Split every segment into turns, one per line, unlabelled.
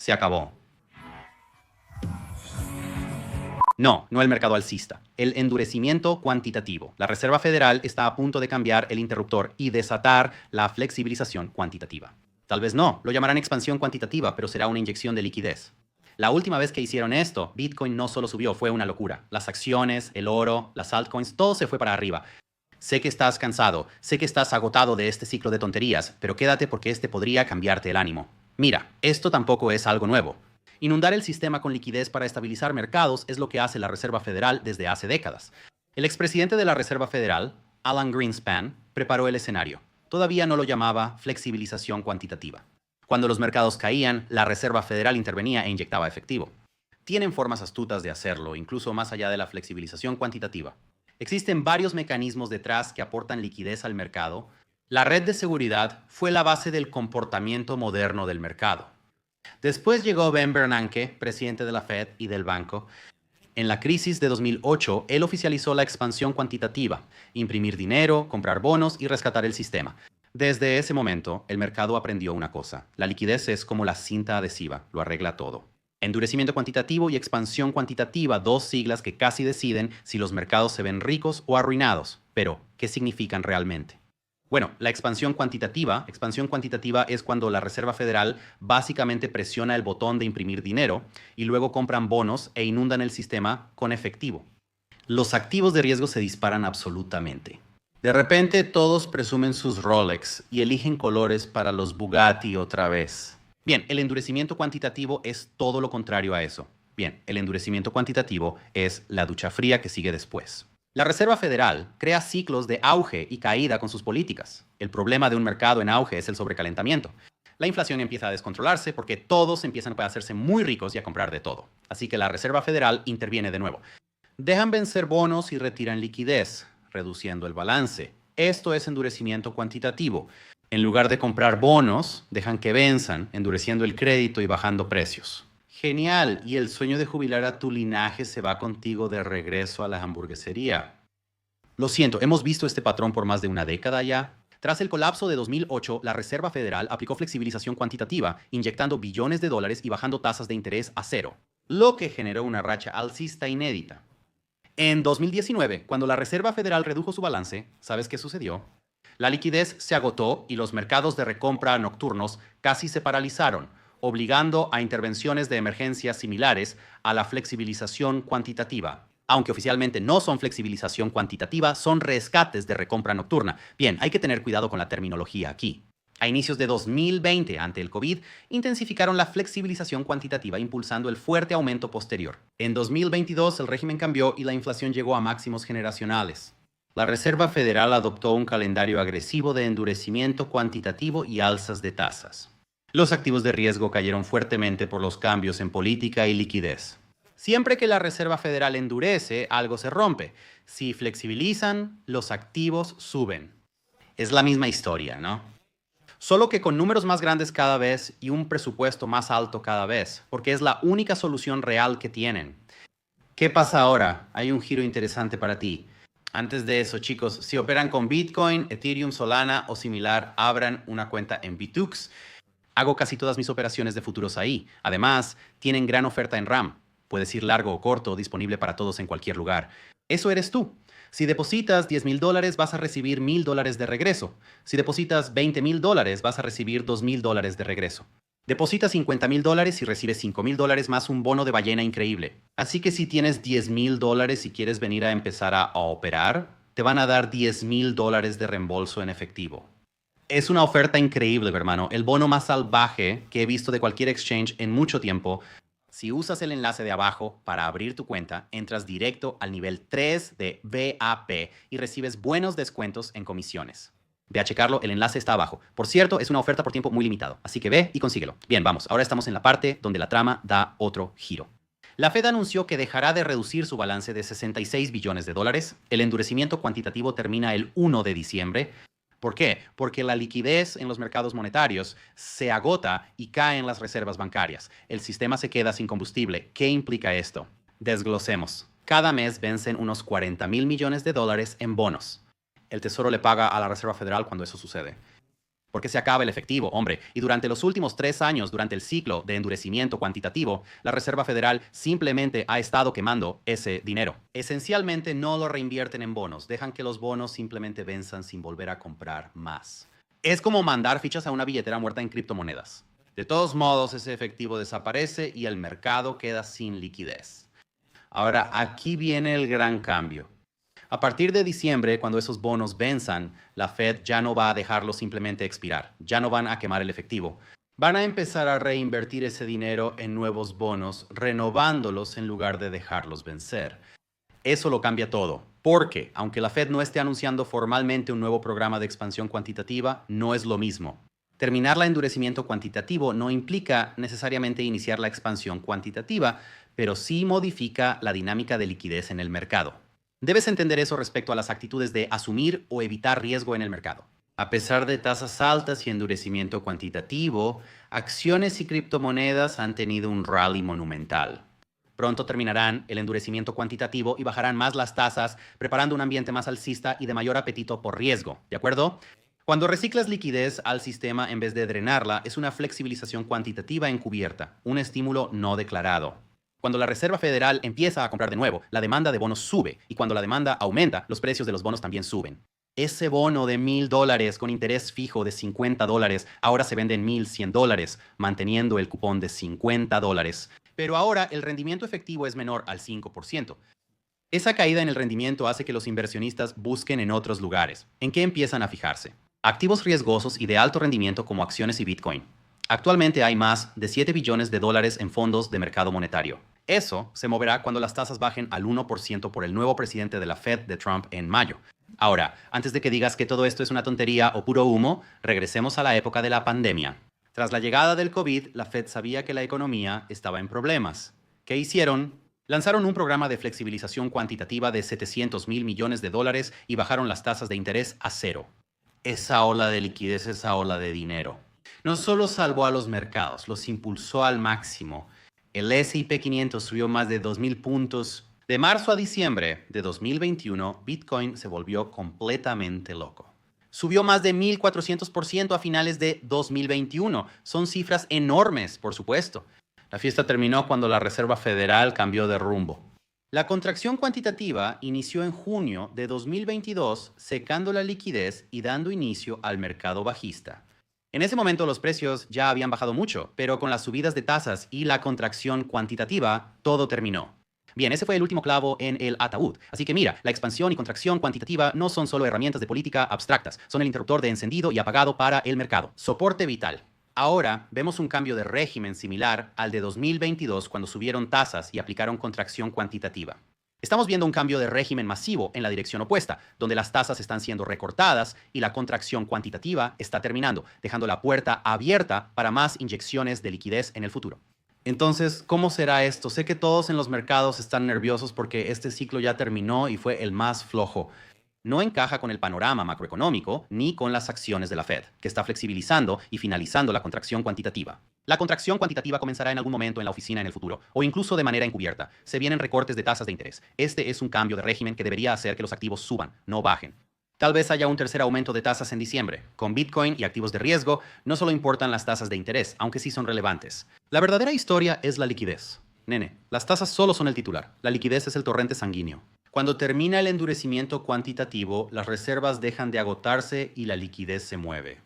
se acabó. No el mercado alcista, el endurecimiento cuantitativo. La Reserva Federal está a punto de cambiar el interruptor y desatar la flexibilización cuantitativa. Tal vez no, lo llamarán expansión cuantitativa, pero será una inyección de liquidez. La última vez que hicieron esto, Bitcoin no solo subió, fue una locura. Las acciones, el oro, las altcoins, todo se fue para arriba. Sé que estás cansado, sé que estás agotado de este ciclo de tonterías, pero quédate porque este podría cambiarte el ánimo. Mira, esto tampoco es algo nuevo. Inundar el sistema con liquidez para estabilizar mercados es lo que hace la Reserva Federal desde hace décadas. El expresidente de la Reserva Federal, Alan Greenspan, preparó el escenario. Todavía no lo llamaba flexibilización cuantitativa. Cuando los mercados caían, la Reserva Federal intervenía e inyectaba efectivo. Tienen formas astutas de hacerlo, incluso más allá de la flexibilización cuantitativa. Existen varios mecanismos detrás que aportan liquidez al mercado. La red de seguridad fue la base del comportamiento moderno del mercado. Después llegó Ben Bernanke, presidente de la Fed y del banco. En la crisis de 2008, él oficializó la expansión cuantitativa, imprimir dinero, comprar bonos y rescatar el sistema. Desde ese momento, el mercado aprendió una cosa. La liquidez es como la cinta adhesiva, lo arregla todo. Endurecimiento cuantitativo y expansión cuantitativa, dos siglas que casi deciden si los mercados se ven ricos o arruinados. Pero, ¿qué significan realmente? Bueno, la expansión cuantitativa es cuando la Reserva Federal básicamente presiona el botón de imprimir dinero y luego compran bonos e inundan el sistema con efectivo. Los activos de riesgo se disparan absolutamente. De repente todos presumen sus Rolex y eligen colores para los Bugatti otra vez. Bien, el endurecimiento cuantitativo es todo lo contrario a eso. Bien, el endurecimiento cuantitativo es la ducha fría que sigue después. La Reserva Federal crea ciclos de auge y caída con sus políticas. El problema de un mercado en auge es el sobrecalentamiento. La inflación empieza a descontrolarse porque todos empiezan a hacerse muy ricos y a comprar de todo. Así que la Reserva Federal interviene de nuevo. Dejan vencer bonos y retiran liquidez, reduciendo el balance. Esto es endurecimiento cuantitativo. En lugar de comprar bonos, dejan que venzan, endureciendo el crédito y bajando precios. Genial, y el sueño de jubilar a tu linaje se va contigo de regreso a la hamburguesería. Lo siento, hemos visto este patrón por más de una década ya. Tras el colapso de 2008, la Reserva Federal aplicó flexibilización cuantitativa, inyectando billones de dólares y bajando tasas de interés a cero, lo que generó una racha alcista inédita. En 2019, cuando la Reserva Federal redujo su balance, ¿sabes qué sucedió? La liquidez se agotó y los mercados de recompra nocturnos casi se paralizaron, obligando a intervenciones de emergencia similares a la flexibilización cuantitativa. Aunque oficialmente no son flexibilización cuantitativa, son rescates de recompra nocturna. Bien, hay que tener cuidado con la terminología aquí. A inicios de 2020, ante el COVID, intensificaron la flexibilización cuantitativa, impulsando el fuerte aumento posterior. En 2022, el régimen cambió y la inflación llegó a máximos generacionales. La Reserva Federal adoptó un calendario agresivo de endurecimiento cuantitativo y alzas de tasas. Los activos de riesgo cayeron fuertemente por los cambios en política y liquidez. Siempre que la Reserva Federal endurece, algo se rompe. Si flexibilizan, los activos suben. Es la misma historia, ¿no? Solo que con números más grandes cada vez y un presupuesto más alto cada vez, porque es la única solución real que tienen. ¿Qué pasa ahora? Hay un giro interesante para ti. Antes de eso, chicos, si operan con Bitcoin, Ethereum, Solana o similar, abran una cuenta en Bitux. Hago casi todas mis operaciones de futuros ahí. Además, tienen gran oferta en RAM. Puedes ir largo o corto, disponible para todos en cualquier lugar. Eso eres tú. Si depositas $10,000, vas a recibir $1,000 de regreso. Si depositas $20,000, vas a recibir $2,000 de regreso. Deposita $50,000 y recibes $5,000 más un bono de ballena increíble. Así que si tienes $10,000 y quieres venir a empezar a operar, te van a dar $10,000 de reembolso en efectivo. Es una oferta increíble, hermano. El bono más salvaje que he visto de cualquier exchange en mucho tiempo. Si usas el enlace de abajo para abrir tu cuenta, entras directo al nivel 3 de VAP y recibes buenos descuentos en comisiones. Ve a checarlo, el enlace está abajo. Por cierto, es una oferta por tiempo muy limitado, así que ve y consíguelo. Bien, vamos, ahora estamos en la parte donde la trama da otro giro. La Fed anunció que dejará de reducir su balance de $66 billones. El endurecimiento cuantitativo termina el 1 de diciembre. ¿Por qué? Porque la liquidez en los mercados monetarios se agota y cae en las reservas bancarias. El sistema se queda sin combustible. ¿Qué implica esto? Desglosemos. Cada mes vencen unos $40,000 millones en bonos. El Tesoro le paga a la Reserva Federal cuando eso sucede. Porque se acaba el efectivo, hombre. Y durante los últimos 3 años, durante el ciclo de endurecimiento cuantitativo, la Reserva Federal simplemente ha estado quemando ese dinero. Esencialmente no lo reinvierten en bonos, dejan que los bonos simplemente venzan sin volver a comprar más. Es como mandar fichas a una billetera muerta en criptomonedas. De todos modos, ese efectivo desaparece y el mercado queda sin liquidez. Ahora, aquí viene el gran cambio. A partir de diciembre, cuando esos bonos venzan, la Fed ya no va a dejarlos simplemente expirar, ya no van a quemar el efectivo. Van a empezar a reinvertir ese dinero en nuevos bonos, renovándolos en lugar de dejarlos vencer. Eso lo cambia todo, porque aunque la Fed no esté anunciando formalmente un nuevo programa de expansión cuantitativa, no es lo mismo. Terminar el endurecimiento cuantitativo no implica necesariamente iniciar la expansión cuantitativa, pero sí modifica la dinámica de liquidez en el mercado. Debes entender eso respecto a las actitudes de asumir o evitar riesgo en el mercado. A pesar de tasas altas y endurecimiento cuantitativo, acciones y criptomonedas han tenido un rally monumental. Pronto terminarán el endurecimiento cuantitativo y bajarán más las tasas, preparando un ambiente más alcista y de mayor apetito por riesgo, ¿de acuerdo? Cuando reciclas liquidez al sistema en vez de drenarla, es una flexibilización cuantitativa encubierta, un estímulo no declarado. Cuando la Reserva Federal empieza a comprar de nuevo, la demanda de bonos sube, y cuando la demanda aumenta, los precios de los bonos también suben. Ese bono de $1,000 con interés fijo de $50 ahora se vende en $1,100, manteniendo el cupón de $50. Pero ahora el rendimiento efectivo es menor al 5%. Esa caída en el rendimiento hace que los inversionistas busquen en otros lugares. ¿En qué empiezan a fijarse? Activos riesgosos y de alto rendimiento como acciones y Bitcoin. Actualmente hay más de $7 billones en fondos de mercado monetario. Eso se moverá cuando las tasas bajen al 1% por el nuevo presidente de la Fed de Trump en mayo. Ahora, antes de que digas que todo esto es una tontería o puro humo, regresemos a la época de la pandemia. Tras la llegada del COVID, la Fed sabía que la economía estaba en problemas. ¿Qué hicieron? Lanzaron un programa de flexibilización cuantitativa de $700 mil millones y bajaron las tasas de interés a cero. Esa ola de liquidez, esa ola de dinero, no solo salvó a los mercados, los impulsó al máximo. El S&P 500 subió más de 2,000 puntos. De marzo a diciembre de 2021, Bitcoin se volvió completamente loco. Subió más de 1,400% a finales de 2021. Son cifras enormes, por supuesto. La fiesta terminó cuando la Reserva Federal cambió de rumbo. La contracción cuantitativa inició en junio de 2022, secando la liquidez y dando inicio al mercado bajista. En ese momento los precios ya habían bajado mucho, pero con las subidas de tasas y la contracción cuantitativa, todo terminó. Bien, ese fue el último clavo en el ataúd. Así que mira, la expansión y contracción cuantitativa no son solo herramientas de política abstractas, son el interruptor de encendido y apagado para el mercado. Soporte vital. Ahora vemos un cambio de régimen similar al de 2022 cuando subieron tasas y aplicaron contracción cuantitativa. Estamos viendo un cambio de régimen masivo en la dirección opuesta, donde las tasas están siendo recortadas y la contracción cuantitativa está terminando, dejando la puerta abierta para más inyecciones de liquidez en el futuro. Entonces, ¿cómo será esto? Sé que todos en los mercados están nerviosos porque este ciclo ya terminó y fue el más flojo. No encaja con el panorama macroeconómico ni con las acciones de la Fed, que está flexibilizando y finalizando la contracción cuantitativa. La contracción cuantitativa comenzará en algún momento en la oficina en el futuro, o incluso de manera encubierta. Se vienen recortes de tasas de interés. Este es un cambio de régimen que debería hacer que los activos suban, no bajen. Tal vez haya un tercer aumento de tasas en diciembre. Con Bitcoin y activos de riesgo, no solo importan las tasas de interés, aunque sí son relevantes. La verdadera historia es la liquidez. Nene, las tasas solo son el titular. La liquidez es el torrente sanguíneo. Cuando termina el endurecimiento cuantitativo, las reservas dejan de agotarse y la liquidez se mueve.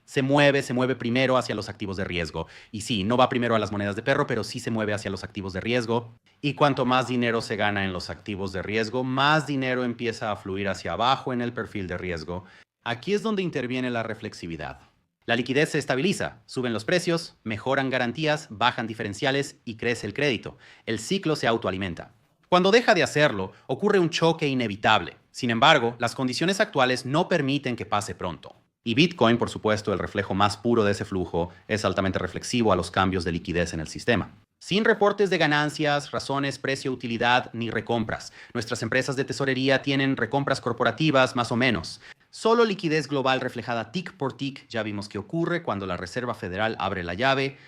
Se mueve primero hacia los activos de riesgo. Y sí, no va primero a las monedas de perro, pero sí se mueve hacia los activos de riesgo. Y cuanto más dinero se gana en los activos de riesgo, más dinero empieza a fluir hacia abajo en el perfil de riesgo. Aquí es donde interviene la reflexividad. La liquidez se estabiliza, suben los precios, mejoran garantías, bajan diferenciales y crece el crédito. El ciclo se autoalimenta. Cuando deja de hacerlo, ocurre un choque inevitable. Sin embargo, las condiciones actuales no permiten que pase pronto. Y Bitcoin, por supuesto, el reflejo más puro de ese flujo, es altamente reflexivo a los cambios de liquidez en el sistema. Sin reportes de ganancias, razones, precio, utilidad ni recompras. Nuestras empresas de tesorería tienen recompras corporativas más o menos. Solo liquidez global reflejada tick por tick, ya vimos que ocurre cuando la Reserva Federal abre la llave.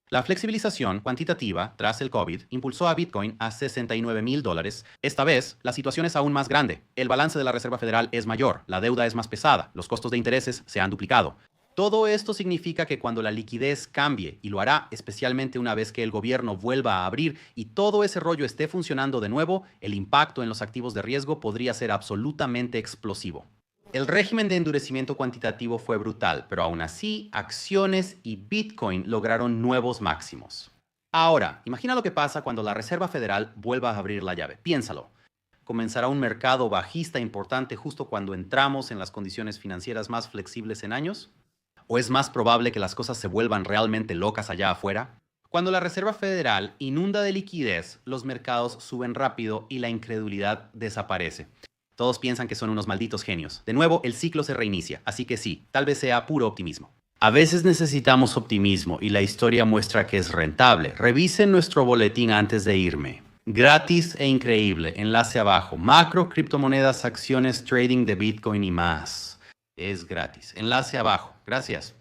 La flexibilización cuantitativa tras el COVID impulsó a Bitcoin a $69,000. Esta vez, la situación es aún más grande. El balance de la Reserva Federal es mayor, la deuda es más pesada, los costos de intereses se han duplicado. Todo esto significa que cuando la liquidez cambie, y lo hará especialmente una vez que el gobierno vuelva a abrir y todo ese rollo esté funcionando de nuevo, el impacto en los activos de riesgo podría ser absolutamente explosivo. El régimen de endurecimiento cuantitativo fue brutal, pero aún así, acciones y Bitcoin lograron nuevos máximos. Ahora, imagina lo que pasa cuando la Reserva Federal vuelva a abrir la llave. Piénsalo. ¿Comenzará un mercado bajista importante justo cuando entramos en las condiciones financieras más flexibles en años? ¿O es más probable que las cosas se vuelvan realmente locas allá afuera? Cuando la Reserva Federal inunda de liquidez, los mercados suben rápido y la incredulidad desaparece. Todos piensan que son unos malditos genios. De nuevo, el ciclo se reinicia, así que sí, tal vez sea puro optimismo. A veces necesitamos optimismo y la historia muestra que es rentable. Revisen nuestro boletín antes de irme. Gratis e increíble, enlace abajo. Macro, criptomonedas, acciones, trading de Bitcoin y más. Es gratis. Enlace abajo. Gracias.